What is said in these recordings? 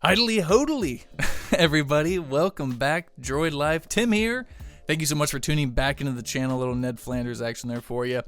Idly hodily, everybody. Welcome back, Droid Life. Tim here. Thank you so much for tuning back into the channel. Little Ned Flanders action there for you.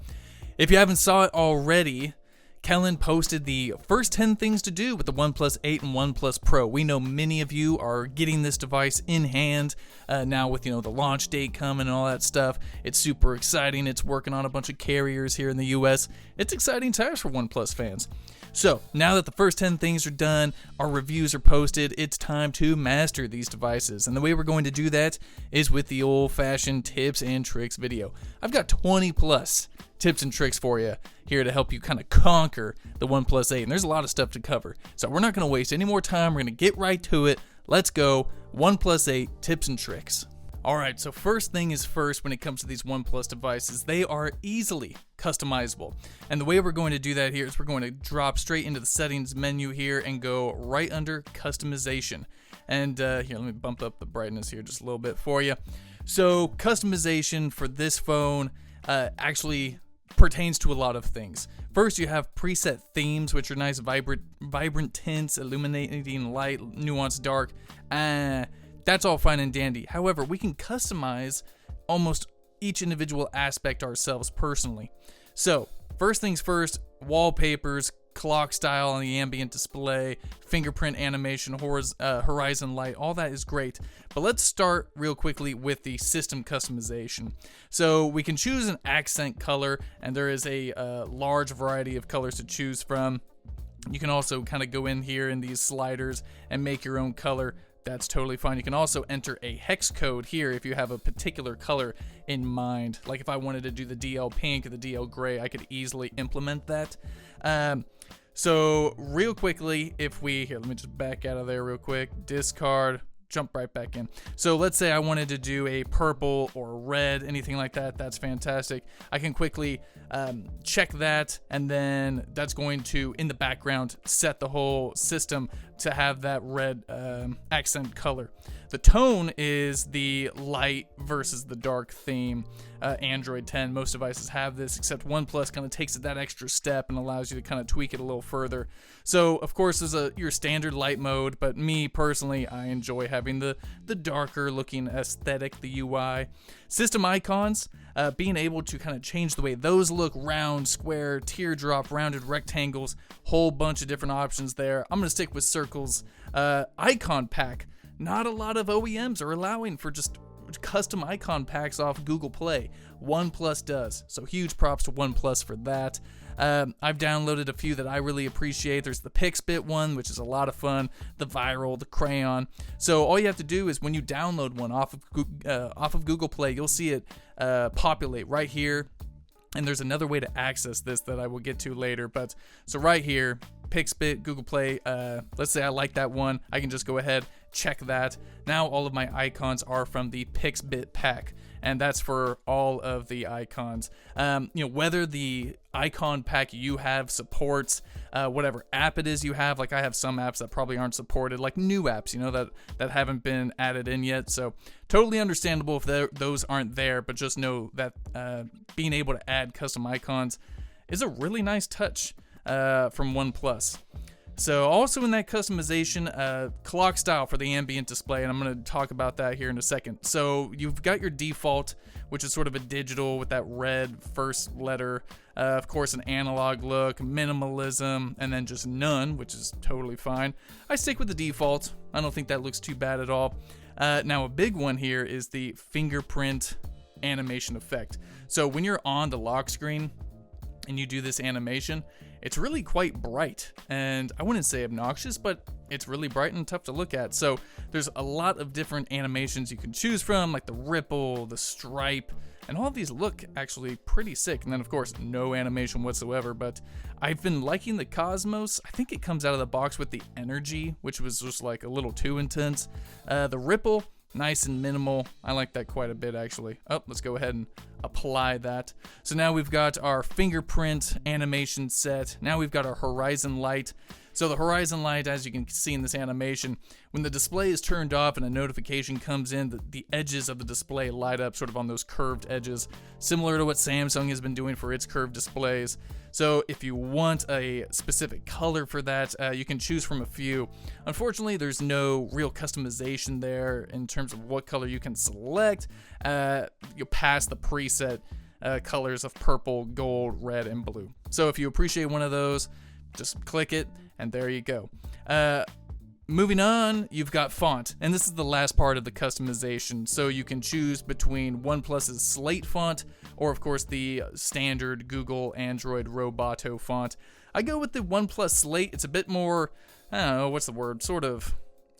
If you haven't saw it already, Kellen posted the first 10 things to do with the OnePlus 8 and OnePlus Pro. We know many of you are getting this device in hand now with the launch date coming and all that stuff. It's super exciting. It's working on a bunch of carriers here in the US. It's exciting times for OnePlus fans. So, now that the first 10 things are done, our reviews are posted, it's time to master these devices. And the way we're going to do that is with the old-fashioned tips and tricks video. I've got 20 plus tips and tricks for you here to help you kind of conquer the OnePlus 8. And there's a lot of stuff to cover. So we're not going to waste any more time. We're going to get right to it. Let's go. OnePlus 8 tips and tricks. Alright, so first thing is first when it comes to these OnePlus devices, they are easily customizable. And the way we're going to do that here is we're going to drop straight into the settings menu here and go right under customization. And here, let me bump up the brightness here just a little bit for you. So customization for this phone actually pertains to a lot of things. First, you have preset themes, which are nice vibrant tints, illuminating light, nuanced dark. That's all fine and dandy. However, we can customize almost each individual aspect ourselves personally. So, first things first, wallpapers, clock style on the ambient display, fingerprint animation, horizon light, all that is great. But let's start real quickly with the system customization. So we can choose an accent color, and there is a large variety of colors to choose from. You can also kind of go in here in these sliders and make your own color. That's totally fine. You can also enter a hex code here if you have a particular color in mind. Like if I wanted to do the DL pink or the DL gray, I could easily implement that. So real quickly, if we, here, let me just back out of there real quick, discard, jump right back in. So let's say I wanted to do a purple or red, anything like that, that's fantastic. I can quickly check that, and then that's going to, in the background, set the whole system to have that red accent color. The tone is the light versus the dark theme. Android 10, most devices have this, except OnePlus kind of takes it that extra step and allows you to kind of tweak it a little further. So, of course, there's your standard light mode, but me, personally, I enjoy having the darker looking aesthetic, the UI. System icons, being able to kind of change the way those look, round, square, teardrop, rounded rectangles, whole bunch of different options there. I'm going to stick with circles. Icon pack. Not a lot of OEMs are allowing for just custom icon packs off Google Play. OnePlus does, so huge props to OnePlus for that. I've downloaded a few that I really appreciate. There's the Pixbit one, which is a lot of fun, the Viral, the Crayon. So all you have to do is when you download one off of Google Play, you'll see it populate right here. And there's another way to access this that I will get to later. But so right here, Pixbit, Google Play, let's say I like that one. I can just go ahead, check that. Now all of my icons are from the Pixbit pack. And that's for all of the icons. Whether the icon pack you have supports whatever app it is you have. Like I have some apps that probably aren't supported, like new apps, that haven't been added in yet. So totally understandable if those aren't there, but just know that being able to add custom icons is a really nice touch from OnePlus. So also in that customization, clock style for the ambient display, and I'm going to talk about that here in a second. So you've got your default, which is sort of a digital with that red first letter, of course an analog look, minimalism, and then just none, which is totally fine. I stick with the default. I don't think that looks too bad at all. Now a big one here is the fingerprint animation effect. So when you're on the lock screen and you do this animation, it's really quite bright, and I wouldn't say obnoxious, but it's really bright and tough to look at. So there's a lot of different animations you can choose from, like the ripple, the stripe, and all of these look actually pretty sick. And then of course, no animation whatsoever, but I've been liking the Cosmos. I think it comes out of the box with the energy, which was just like a little too intense. The ripple, nice and minimal. I like that quite a bit, actually. Oh, let's go ahead and apply that. So now we've got our fingerprint animation set. Now we've got our horizon light. So the horizon light, as you can see in this animation, when the display is turned off and a notification comes in, the edges of the display light up sort of on those curved edges, similar to what Samsung has been doing for its curved displays. So if you want a specific color for that, you can choose from a few. Unfortunately, there's no real customization there in terms of what color you can select. You pass the preset colors of purple, gold, red, and blue. So if you appreciate one of those, just click it, and there you go. Moving on, you've got font, and this is the last part of the customization. So you can choose between OnePlus's Slate font, or of course the standard Google Android Roboto font. I go with the OnePlus Slate. It's a bit more, I don't know, what's the word,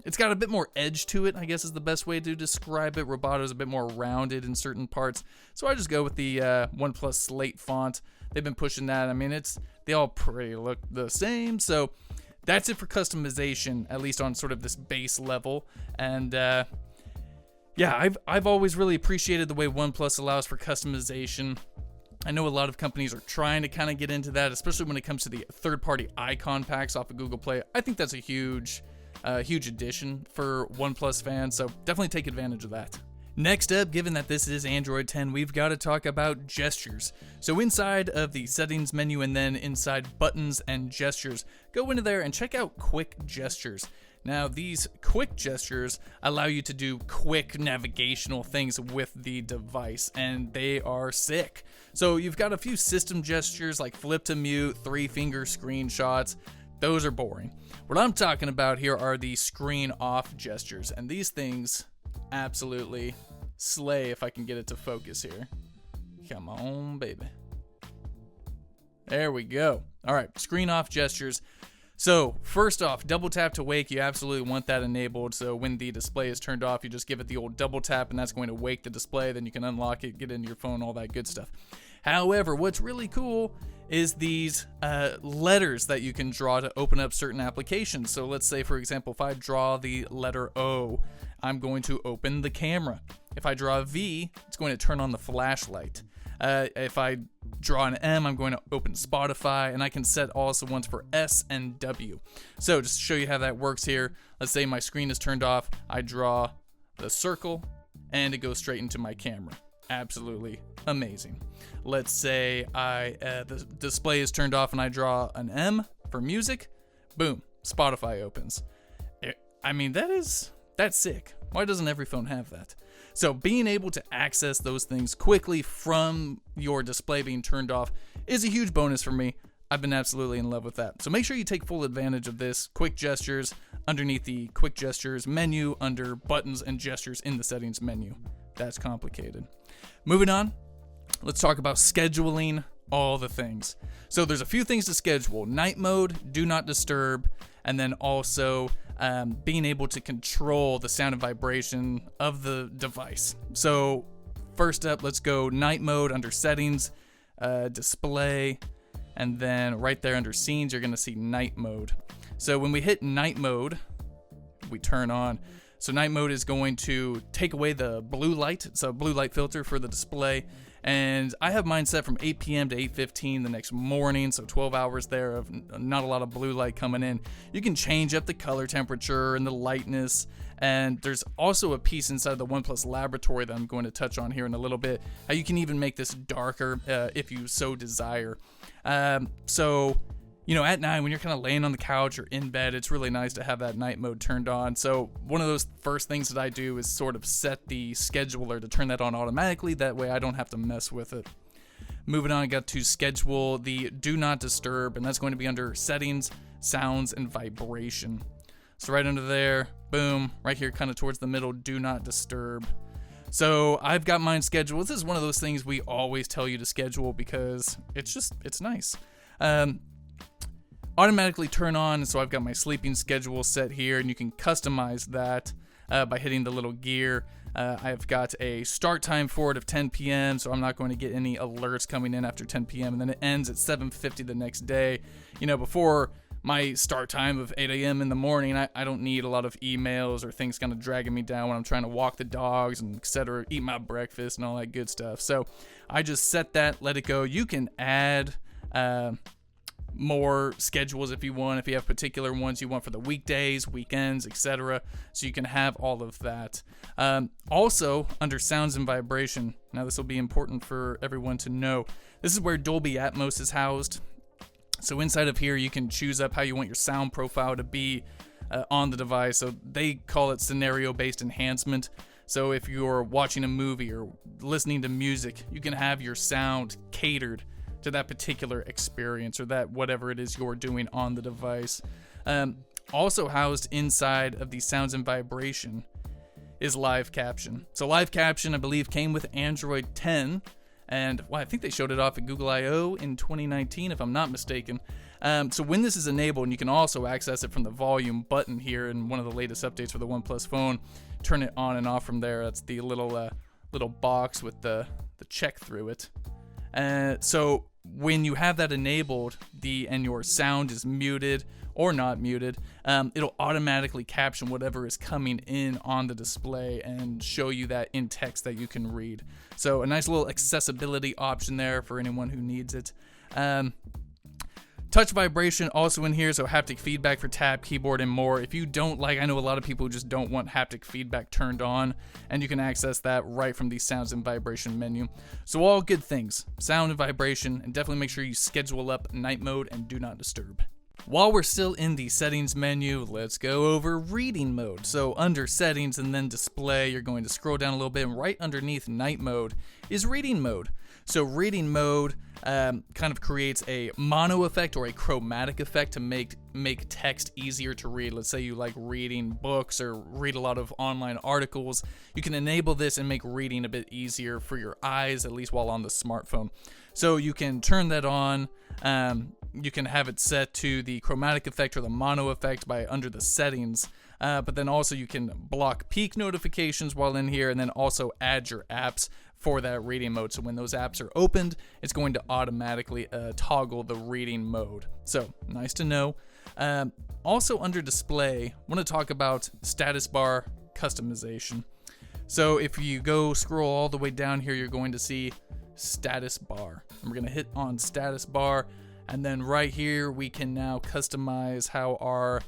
it's got a bit more edge to it, I guess is the best way to describe it. Roboto is a bit more rounded in certain parts, so I just go with the OnePlus Slate font. They've been pushing that. I mean, they all pretty look the same, so that's it for customization, at least on sort of this base level. And yeah, I've always really appreciated the way OnePlus allows for customization. I know a lot of companies are trying to kind of get into that, especially when it comes to the third-party icon packs off of Google Play. I think that's a huge addition for OnePlus fans, so definitely take advantage of that. Next up, given that this is Android 10, we've got to talk about gestures. So inside of the settings menu and then inside buttons and gestures, go into there and check out quick gestures. Now, these quick gestures allow you to do quick navigational things with the device, and they are sick. So you've got a few system gestures like flip to mute, 3-finger screenshots. Those are boring. What I'm talking about here are the screen off gestures, and these things absolutely slay if I can get it to focus here. Come on, baby. There we go. All right, screen off gestures. So first off, double tap to wake. You absolutely want that enabled. So when the display is turned off, you just give it the old double tap, and that's going to wake the display. Then you can unlock it, get into your phone, all that good stuff. However, what's really cool is these letters that you can draw to open up certain applications. So let's say, for example, if I draw the letter O, I'm going to open the camera. If I draw a V, it's going to turn on the flashlight. If I draw an M, I'm going to open Spotify, and I can set also ones for S and W. So just to show you how that works here, let's say my screen is turned off, I draw the circle, and it goes straight into my camera. Absolutely amazing. Let's say the display is turned off and I draw an M for music. Boom, Spotify opens. I mean, that's sick. Why doesn't every phone have that? So being able to access those things quickly from your display being turned off is a huge bonus for me. I've been absolutely in love with that. So make sure you take full advantage of this. Quick gestures underneath the quick gestures menu under buttons and gestures in the settings menu. That's complicated. Moving on, let's talk about scheduling all the things. So there's a few things to schedule: night mode, do not disturb, and then also being able to control the sound and vibration of the device. So first up, let's go night mode under settings, display, and then right there under scenes, you're going to see night mode. So when we hit night mode, we turn on. So night mode is going to take away the blue light. It's a blue light filter for the display. And I have mine set from 8 p.m. to 8:15 the next morning, so 12 hours there of not a lot of blue light coming in. You can change up the color temperature and the lightness, and there's also a piece inside the OnePlus Laboratory that I'm going to touch on here in a little bit, how you can even make this darker if you so desire. So, you know, at night when you're kind of laying on the couch or in bed, it's really nice to have that night mode turned on. So one of those first things that I do is sort of set the scheduler to turn that on automatically. That way I don't have to mess with it. Moving on, I got to schedule the do not disturb, and that's going to be under settings, sounds, and vibration. So right under there, boom, right here kind of towards the middle, do not disturb. So I've got mine scheduled. This is one of those things we always tell you to schedule because it's nice. Automatically turn on, so I've got my sleeping schedule set here, and you can customize that by hitting the little gear. I've got a start time for it of 10 p.m., so I'm not going to get any alerts coming in after 10 p.m., and then it ends at 7:50 the next day. You know, before my start time of 8 a.m. in the morning, I don't need a lot of emails or things kind of dragging me down when I'm trying to walk the dogs and etc., eat my breakfast and all that good stuff. So I just set that, let it go. You can add more schedules if you want, if you have particular ones you want for the weekdays, weekends, etc. So you can have all of that. Also, under sounds and vibration, now this will be important for everyone to know, this is where Dolby Atmos is housed. So inside of here, you can choose up how you want your sound profile to be on the device. So they call it scenario-based enhancement. So if you're watching a movie or listening to music, you can have your sound catered to that particular experience or that whatever it is you're doing on the device. Also housed inside of the sounds and vibration is live caption. So live caption, I believe, came with Android 10, and I think they showed it off at Google I/O in 2019, if I'm not mistaken. So when this is enabled, and you can also access it from the volume button here in one of the latest updates for the OnePlus phone, turn it on and off from there. That's the little box with the check through it. So when you have that enabled, and your sound is muted or not muted, it'll automatically caption whatever is coming in on the display and show you that in text that you can read. So a nice little accessibility option there for anyone who needs it. Touch vibration also in here, so haptic feedback for tab, keyboard, and more. If you don't like, I know a lot of people who just don't want haptic feedback turned on, and you can access that right from the sounds and vibration menu. So all good things, sound and vibration, and definitely make sure you schedule up night mode and do not disturb. While we're still in the settings menu, let's go over reading mode. So under settings and then display, you're going to scroll down a little bit, and right underneath night mode is reading mode. So reading mode kind of creates a mono effect or a chromatic effect to make text easier to read. Let's say you like reading books or read a lot of online articles. You can enable this and make reading a bit easier for your eyes, at least while on the smartphone. So you can turn that on. You can have it set to the chromatic effect or the mono effect by under the settings. But then also you can block peak notifications while in here, and then also add your apps for that reading mode. So when those apps are opened, it's going to automatically toggle the reading mode. So nice to know. Also under display, I want to talk about status bar customization. So if you go scroll all the way down here, you're going to see status bar. And we're going to hit on status bar, and then right here we can now customize how our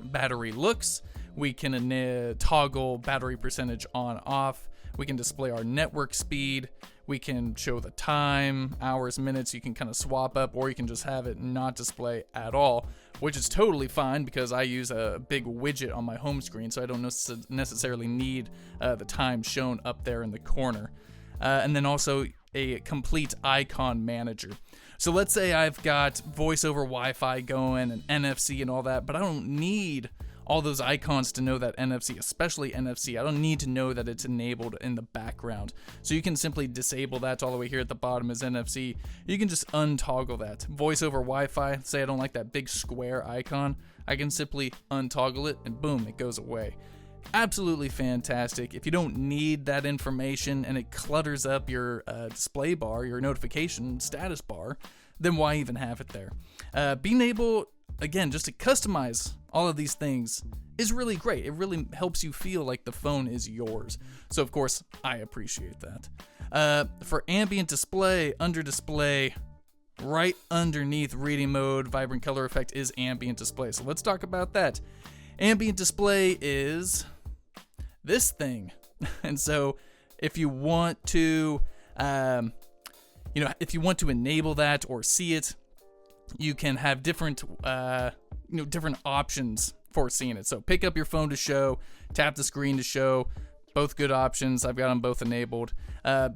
battery looks. We can toggle battery percentage on off. We can display our network speed. We can show the time, hours, minutes. You can kind of swap up, or you can just have it not display at all, which is totally fine because I use a big widget on my home screen, so I don't necessarily need the time shown up there in the corner. And then also a complete icon manager. So let's say I've got voice over Wi-Fi going and NFC and all that, but I don't need all those icons to know that NFC, especially NFC. I don't need to know that it's enabled in the background. So you can simply disable that. All the way here at the bottom is NFC. You can just untoggle that. Voice over Wi-Fi, say I don't like that big square icon, I can simply untoggle it and boom, it goes away. Absolutely fantastic. If you don't need that information and it clutters up your display bar, your notification status bar, then why even have it there? Being able, again, just to customize all of these things is really great. It really helps you feel like the phone is yours. So of course, I appreciate that. For ambient display, under display, right underneath reading mode, vibrant color effect is ambient display. So let's talk about that. Ambient display is this thing. And so if you want to, if you want to enable that or see it, you can have different options for seeing it. So pick up your phone to show, tap the screen to show, both good options. I've got them both enabled.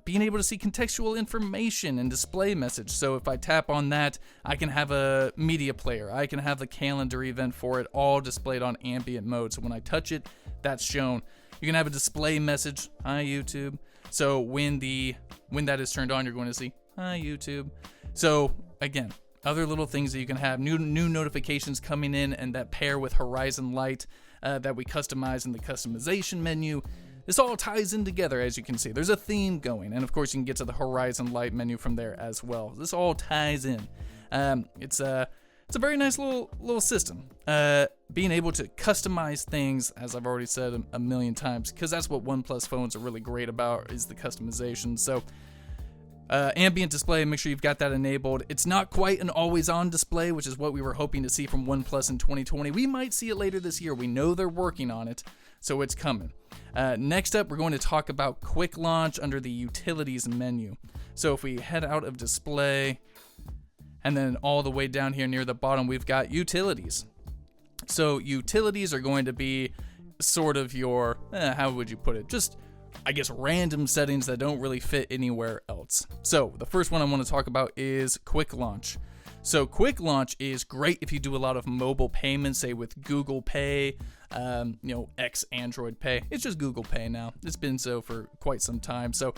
Being able to see contextual information and display message. So if I tap on that, I can have a media player. I can have the calendar event for it all displayed on ambient mode. So when I touch it, that's shown. You can have a display message, hi YouTube. So when that is turned on, you're going to see, hi YouTube. So again, other little things that you can have, new notifications coming in and that pair with Horizon Light that we customize in the customization menu. This all ties in together, as you can see. There's a theme going, and of course you can get to the Horizon Light menu from there as well. This all ties in. It's a very nice little system. Being able to customize things, as I've already said a million times, because that's what OnePlus phones are really great about, is the customization. So Ambient Display, make sure you've got that enabled. It's not quite an always-on display, which is what we were hoping to see from OnePlus in 2020. We might see it later this year. We know they're working on it, so it's coming. Next up, we're going to talk about Quick Launch under the Utilities menu. So if we head out of Display, and then all the way down here near the bottom, we've got Utilities. So Utilities are going to be sort of your, how would you put it? Just, I guess, random settings that don't really fit anywhere else. So the first one I want to talk about is Quick Launch. So Quick Launch is great if you do a lot of mobile payments, say with Google Pay, X Android Pay. It's just Google Pay now. It's been so for quite some time. So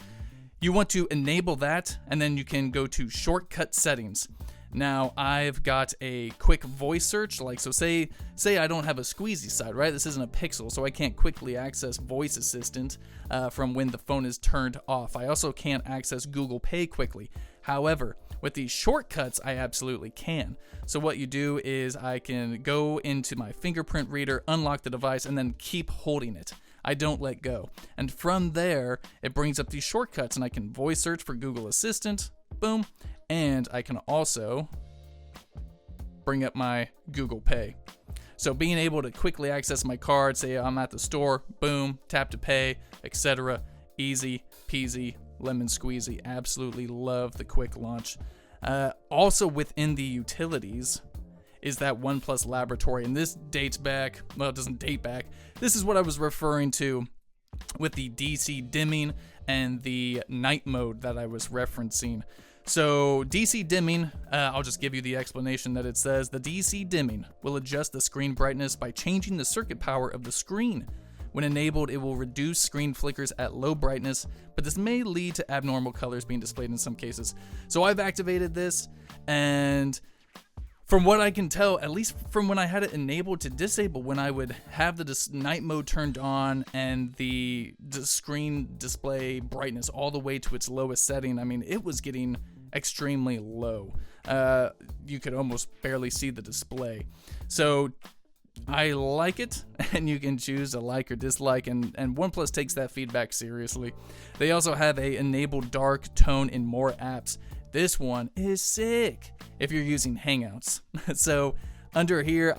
you want to enable that, and then you can go to shortcut settings. Now, I've got a quick voice search, so say I don't have a squeezy side, right? This isn't a Pixel, so I can't quickly access Voice Assistant from when the phone is turned off. I also can't access Google Pay quickly. However, with these shortcuts, I absolutely can. So what you do is I can go into my fingerprint reader, unlock the device, and then keep holding it. I don't let go. And from there, it brings up these shortcuts, and I can voice search for Google Assistant, boom, and I can also bring up my Google Pay. So being able to quickly access my card, say I'm at the store, boom, tap to pay, etc. Easy peasy, lemon squeezy. Absolutely love the Quick Launch. Also within the utilities is that OnePlus Laboratory, and this dates back, well, it doesn't date back. This is what I was referring to with the DC dimming and the night mode that I was referencing. So DC dimming, I'll just give you the explanation that it says. The DC dimming will adjust the screen brightness by changing the circuit power of the screen. When enabled, it will reduce screen flickers at low brightness, but this may lead to abnormal colors being displayed in some cases. So I've activated this, and from what I can tell, at least from when I had it enabled to disable, when I would have the night mode turned on and the screen display brightness all the way to its lowest setting, I mean, it was getting extremely low. You could almost barely see the display. So I like it, and you can choose a like or dislike, and OnePlus takes that feedback seriously. They also have a enable dark tone in more apps. This one is sick if you're using Hangouts. So under here,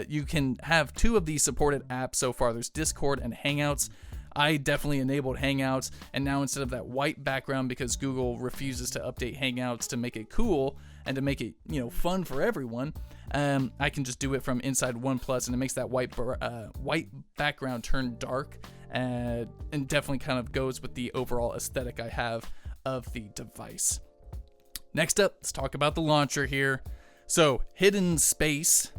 you can have two of these supported apps so far. There's Discord and Hangouts. I definitely enabled Hangouts, and now instead of that white background, because Google refuses to update Hangouts to make it cool and to make it fun for everyone, I can just do it from inside OnePlus, and it makes that white background turn dark, and definitely kind of goes with the overall aesthetic I have of the device. Next up, let's talk about the launcher here. So hidden space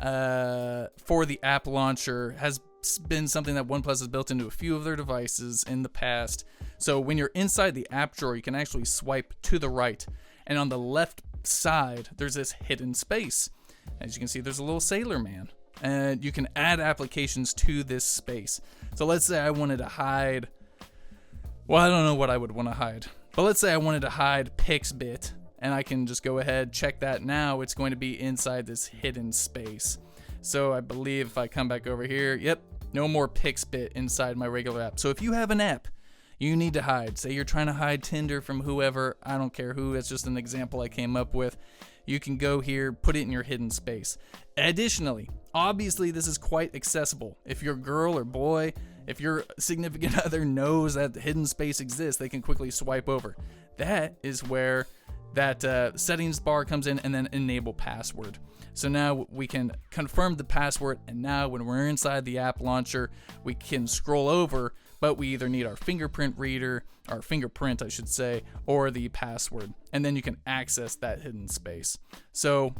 for the app launcher has been something that OnePlus has built into a few of their devices in the past. So when you're inside the app drawer, you can actually swipe to the right, and on the left side there's this hidden space. As you can see, there's a little sailor man, and you can add applications to this space. So let's say I wanted to hide, well, I don't know what I would want to hide, but let's say I wanted to hide Pixbit, and I can just go ahead, check that now. It's going to be inside this hidden space. So I believe if I come back over here, yep, no more Pixbit inside my regular app. So if you have an app you need to hide, say you're trying to hide Tinder from whoever, I don't care who, it's just an example I came up with, you can go here, put it in your hidden space. Additionally, obviously this is quite accessible. If your girl or boy, if your significant other knows that the hidden space exists, they can quickly swipe over. That is where that settings bar comes in, and then enable password. So now we can confirm the password, and now when we're inside the app launcher, we can scroll over, but we either need our fingerprint reader, our fingerprint I should say, or the password, and then you can access that hidden space. So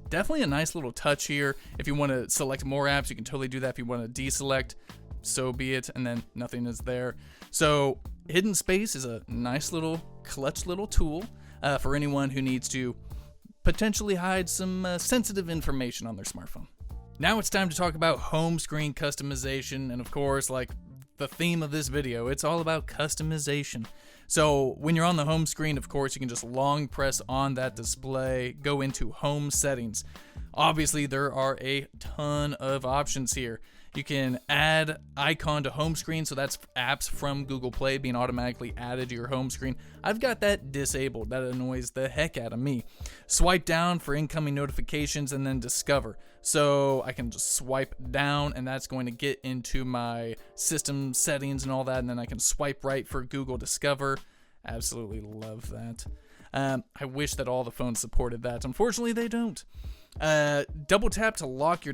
definitely a nice little touch here. If you want to select more apps, you can totally do that. If you want to deselect, so be it, and then nothing is there. So hidden space is a nice little clutch little tool for anyone who needs to potentially hide some sensitive information on their smartphone. Now it's time to talk about home screen customization, and of course, like the theme of this video, it's all about customization. So when you're on the home screen, of course, you can just long press on that display, go into home settings. Obviously, there are a ton of options here. You can add icon to home screen, so that's apps from Google Play being automatically added to your home screen. I've got that disabled. That annoys the heck out of me. Swipe down for incoming notifications, and then discover. So I can just swipe down, and that's going to get into my system settings and all that, and then I can swipe right for Google Discover. Absolutely love that. I wish that all the phones supported that. Unfortunately, they don't. Double tap to lock your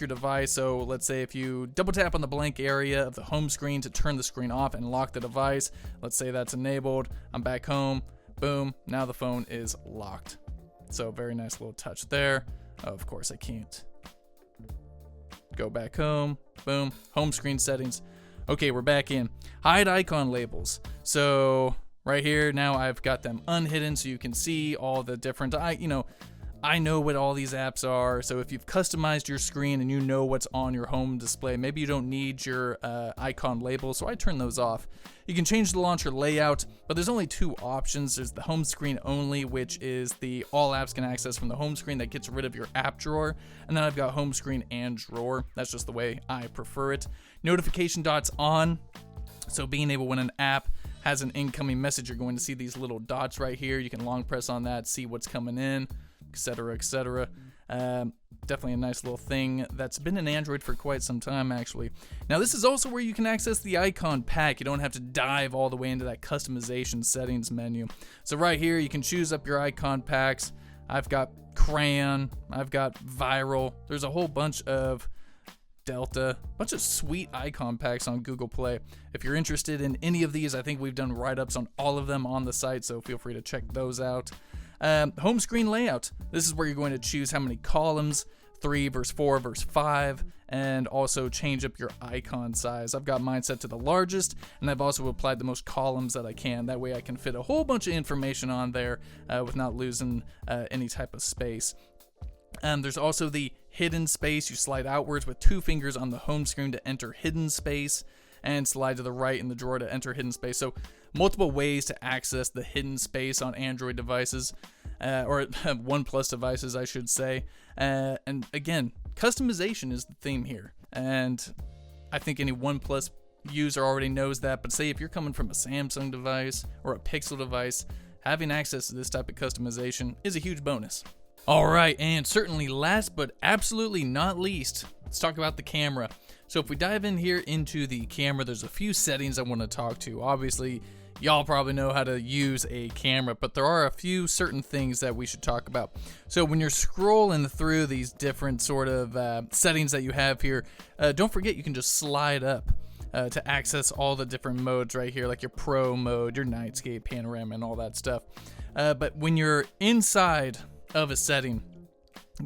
device. So let's say if you double tap on the blank area of the home screen to turn the screen off and lock the device, let's say that's enabled. I'm back home. Boom. Now the phone is locked. So very nice little touch there. Of course, I can't go back home. Boom. Home screen settings. Okay, we're back in. Hide icon labels. So right here, now I've got them unhidden so you can see all the different, I know what all these apps are. So if you've customized your screen and you know what's on your home display, maybe you don't need your icon label, so I turn those off. You can change the launcher layout, but there's only two options. There's the home screen only, which is the all apps can access from the home screen that gets rid of your app drawer. And then I've got home screen and drawer. That's just the way I prefer it. Notification dots on. So being able when an app has an incoming message, you're going to see these little dots right here. You can long press on that, see what's coming in, etc., etc. Definitely a nice little thing that's been in Android for quite some time, actually. Now, this is also where you can access the icon pack. You don't have to dive all the way into that customization settings menu. So right here, you can choose up your icon packs. I've got Crayon. I've got Viral. There's a whole bunch of Delta, bunch of sweet icon packs on Google Play. If you're interested in any of these, I think we've done write-ups on all of them on the site, so feel free to check those out. Home screen layout. This is where you're going to choose how many columns, 3 versus 4 versus 5, and also change up your icon size. I've got mine set to the largest, and I've also applied the most columns that I can. That way I can fit a whole bunch of information on there with not losing any type of space. There's also the hidden space. You slide outwards with 2 fingers on the home screen to enter hidden space, and slide to the right in the drawer to enter hidden space. So multiple ways to access the hidden space on Android devices, or OnePlus devices, I should say. And again, customization is the theme here. And I think any OnePlus user already knows that. But say if you're coming from a Samsung device or a Pixel device, having access to this type of customization is a huge bonus. All right, and certainly last but absolutely not least, let's talk about the camera. So if we dive in here into the camera, there's a few settings I want to talk to. Obviously, y'all probably know how to use a camera, but there are a few certain things that we should talk about. So when you're scrolling through these different sort of settings that you have here, don't forget you can just slide up to access all the different modes right here, like your Pro mode, your Nightscape, Panorama, and all that stuff. But when you're inside of a setting,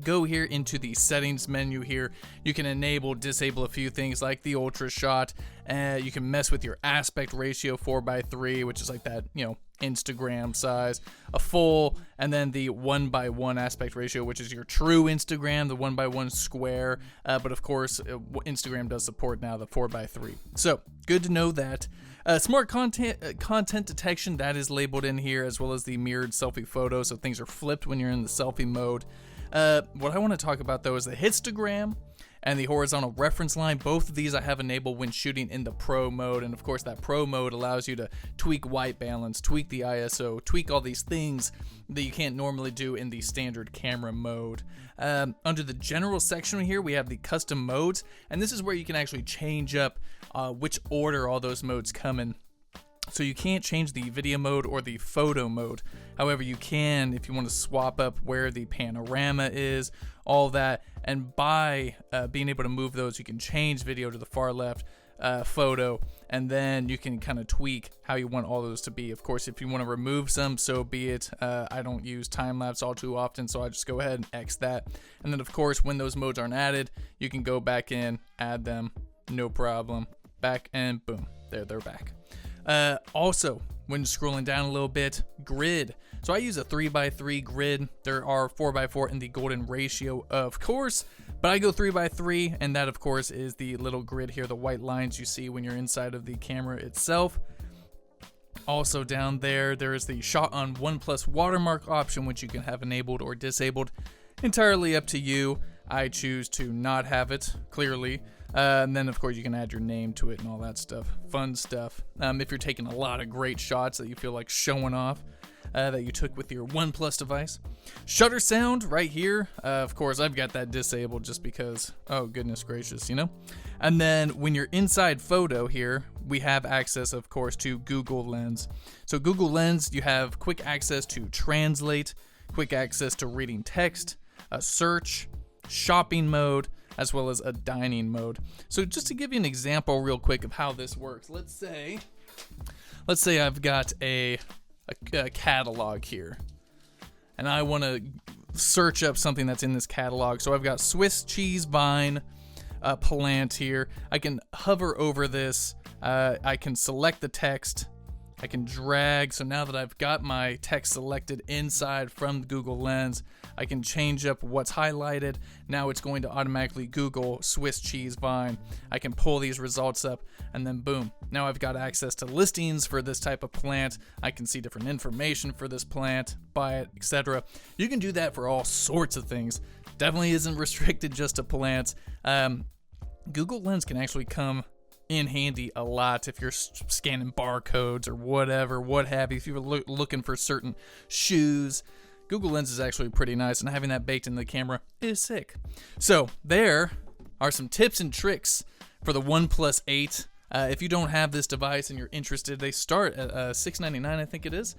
go here into the settings menu here. You can disable a few things like the ultra shot. You can mess with your aspect ratio 4:3, which is like that, Instagram size, a full, and then the 1:1 aspect ratio, which is your true Instagram, the 1:1 square. But of course, Instagram does support now the 4:3. So good to know that. Smart content detection, that is labeled in here, as well as the mirrored selfie photo, so things are flipped when you're in the selfie mode. What I want to talk about though is the histogram and the horizontal reference line. Both of these I have enabled when shooting in the Pro mode, and of course that Pro mode allows you to tweak white balance, tweak the ISO, tweak all these things that you can't normally do in the standard camera mode. Under the general section here, we have the custom modes, and this is where you can actually change up which order all those modes come in. So you can't change the video mode or the photo mode. However, you can if you want to swap up where the panorama is, all that. And by being able to move those, you can change video to the far left, photo, and then you can kind of tweak how you want all those to be. Of course, if you want to remove some, so be it. I don't use time-lapse all too often, so I just go ahead and X that. And then, of course, when those modes aren't added, you can go back in, add them, no problem. Back, and boom, they're back. Also, when scrolling down a little bit, grid. So I use a 3:3 grid. There are 4:4 in the golden ratio, of course, but I go 3:3, and that, of course, is the little grid here, the white lines you see when you're inside of the camera itself. Also down there is the shot on OnePlus watermark option, which you can have enabled or disabled. Entirely up to you. I choose to not have it, clearly. And then, of course, you can add your name to it and all that stuff. Fun stuff. If you're taking a lot of great shots that you feel like showing off that you took with your OnePlus device. Shutter sound right here. Of course, I've got that disabled just because, oh, goodness gracious, you know? And then when you're inside photo here, we have access, of course, to Google Lens. So Google Lens, you have quick access to translate, quick access to reading text, a search, shopping mode, as well as a dining mode. So just to give you an example real quick of how this works, let's say I've got a catalog here, and I want to search up something that's in this catalog. So I've got Swiss cheese vine plant here. I can hover over this. I can select the text. I can drag. So now that I've got my text selected inside from Google Lens, I can change up what's highlighted. Now it's going to automatically Google Swiss cheese vine. I can pull these results up, and then boom. Now I've got access to listings for this type of plant. I can see different information for this plant, buy it, etc. You can do that for all sorts of things. Definitely isn't restricted just to plants. Google Lens can actually come in handy a lot if you're scanning barcodes or whatever, what have you. If you're looking for certain shoes, Google Lens is actually pretty nice, and having that baked into the camera is sick. So there are some tips and tricks for the OnePlus 8. If you don't have this device and you're interested, they start at $699, I think it is.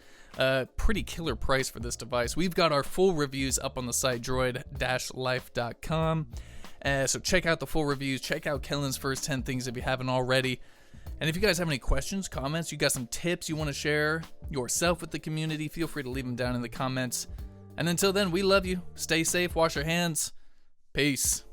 Pretty killer price for this device. We've got our full reviews up on the site, droid-life.com. So check out the full reviews. Check out Kellen's first 10 things if you haven't already. And if you guys have any questions, comments, you got some tips you want to share yourself with the community, feel free to leave them down in the comments. And until then, we love you. Stay safe, wash your hands. Peace.